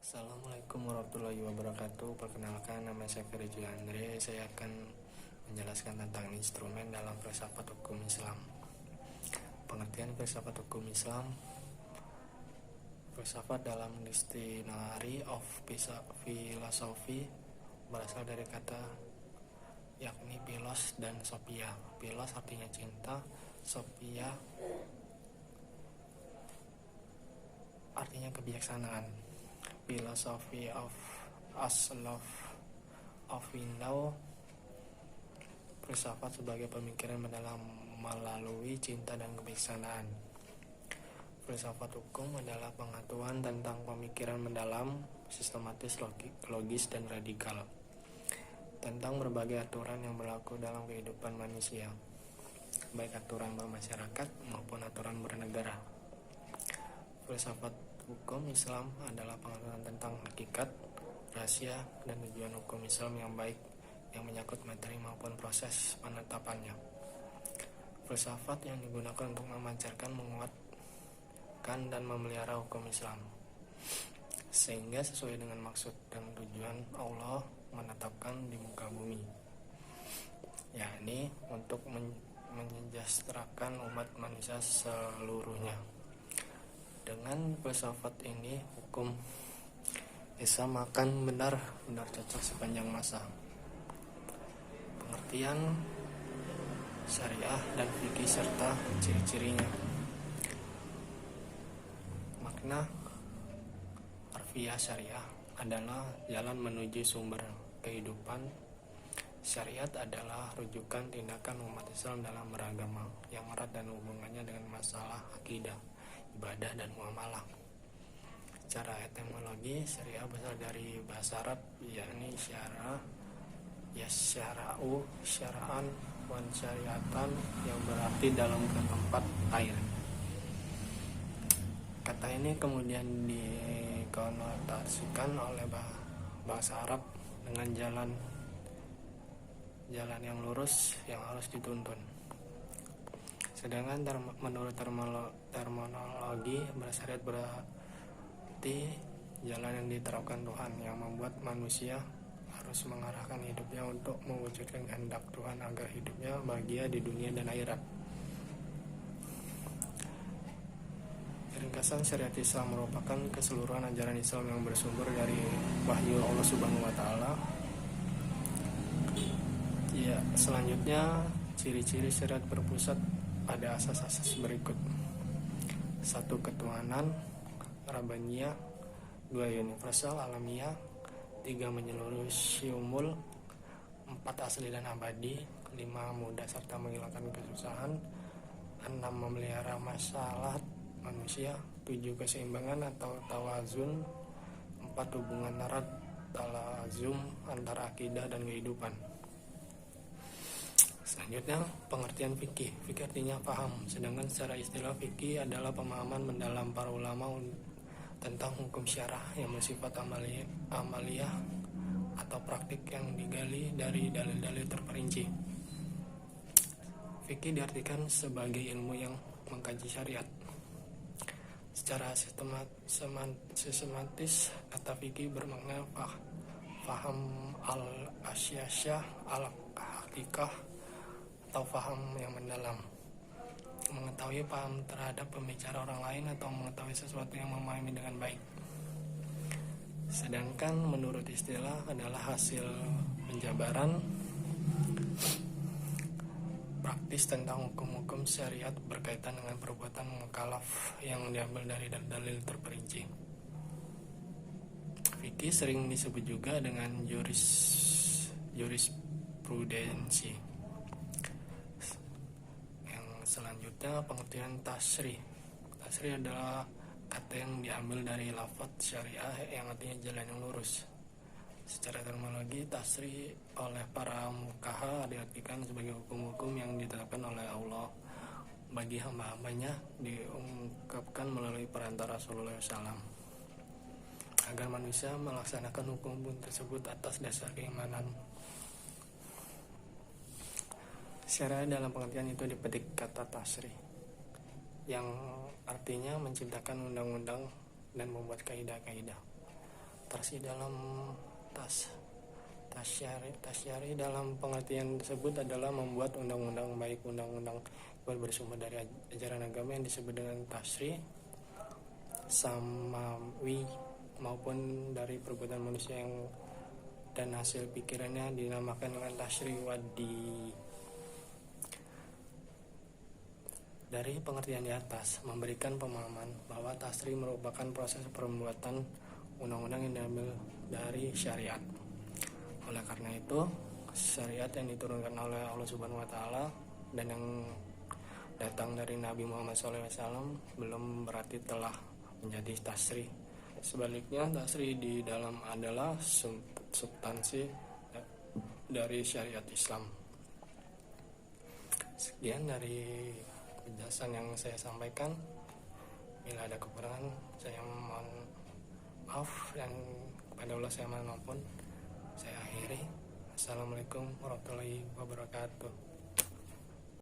Assalamualaikum warahmatullahi wabarakatuh. Perkenalkan, nama saya Ferry Andre. Saya akan menjelaskan tentang instrumen dalam filsafat hukum Islam. Pengertian filsafat hukum Islam: filsafat dalam dictionary of philosophy berasal dari kata yakni philos dan sophia. Philos artinya cinta, sophia artinya kebijaksanaan. Philosophy of as love of window, filsafat sebagai pemikiran mendalam melalui cinta dan kebijaksanaan. Filsafat hukum adalah pengetahuan tentang pemikiran mendalam, sistematis, logis, dan radikal tentang berbagai aturan yang berlaku dalam kehidupan manusia, baik aturan bermasyarakat maupun aturan bernegara. Filsafat hukum Islam adalah pengetahuan tentang hakikat, rahasia, dan tujuan hukum Islam yang baik yang menyangkut materi maupun proses penetapannya. Filsafat yang digunakan untuk memancarkan, menguatkan, dan memelihara hukum Islam sehingga sesuai dengan maksud dan tujuan Allah menetapkan di muka bumi, yakni untuk menyejahterakan umat manusia seluruhnya. Dengan filsafat ini, hukum Islam akan benar-benar cocok sepanjang masa. Pengertian syariah dan fikih serta ciri-cirinya. Makna harfiah syariah adalah jalan menuju sumber kehidupan. Syariat adalah rujukan tindakan umat Islam dalam beragama yang erat dan hubungannya dengan masalah akidah, ibadah, dan muamalah. Secara etimologi, syariah berasal dari bahasa Arab, yakni syara, syara'u, syara'an, wan syariatan, yang berarti dalam ke tempat air. Kata ini kemudian dikonotasikan oleh bahasa Arab dengan jalan yang lurus yang harus dituntun. Sedangkan menurut terminologi bersyariat berarti jalan yang diterapkan Tuhan yang membuat manusia harus mengarahkan hidupnya untuk mewujudkan kehendak Tuhan agar hidupnya bahagia di dunia dan akhirat. Ringkasan syariat Islam merupakan keseluruhan ajaran Islam yang bersumber dari wahyu Allah Subhanahu wa taala. Ya, selanjutnya ciri-ciri syariat berpusat pada asas-asas berikut: 1. Ketuhanan Rabbaniyah, 2. Universal alamiah, 3. menyeluruh syumul, 4. asli dan abadi, 5. mudah serta menghilangkan kesusahan, 6. memelihara masalah manusia, 7. keseimbangan atau tawazun, 4. hubungan erat talazum antara akidah dan kehidupan. Selanjutnya, pengertian fikih. Fikih artinya paham, sedangkan secara istilah fikih adalah pemahaman mendalam para ulama tentang hukum syarah yang bersifat amaliyah atau praktik yang digali dari dalil-dalil terperinci. Fikih diartikan sebagai ilmu yang mengkaji syariat. Secara sistematis, kata fikih bermakna faham al-asyasyah al-hakikah atau faham yang mendalam, mengetahui paham terhadap pembicara orang lain atau mengetahui sesuatu yang memahami dengan baik. Sedangkan menurut istilah adalah hasil penjabaran praktis tentang hukum-hukum syariat berkaitan dengan perbuatan mukallaf yang diambil dari dalil terperinci. Fikih sering disebut juga dengan jurisprudensi. Selanjutnya, pengertian tasrih. Tasrih adalah kata yang diambil dari lafaz syariah yang artinya jalan yang lurus. Secara terminologi, tasrih oleh para mukaha diartikan sebagai hukum-hukum yang ditetapkan oleh Allah bagi hamba-hambanya, diungkapkan melalui perantara Rasulullah SAW agar manusia melaksanakan hukum tersebut atas dasar keimanan. Syariah dalam pengertian itu dipetik kata tasrih yang artinya menciptakan undang-undang dan membuat kaidah-kaidah. Tasyari dalam tasyari dalam pengertian tersebut adalah membuat undang-undang, baik undang-undang bersumber dari ajaran agama yang disebut dengan tasyri samawi maupun dari perbuatan manusia yang dan hasil pikirannya dinamakan dengan tasyri wadi. Dari pengertian di atas memberikan pemahaman bahwa tasyri merupakan proses pembuatan undang-undang yang diambil dari syariat. Oleh karena itu, syariat yang diturunkan oleh Allah Subhanahu wa taala dan yang datang dari Nabi Muhammad SAW belum berarti telah menjadi tasyri. Sebaliknya, tasyri di dalam adalah substansi dari syariat Islam. Sekian dari penjelasan yang saya sampaikan. Bila ada kekurangan, saya mohon maaf, dan kepada Allah saya mohon ampun. Saya akhiri. Assalamualaikum warahmatullahi wabarakatuh.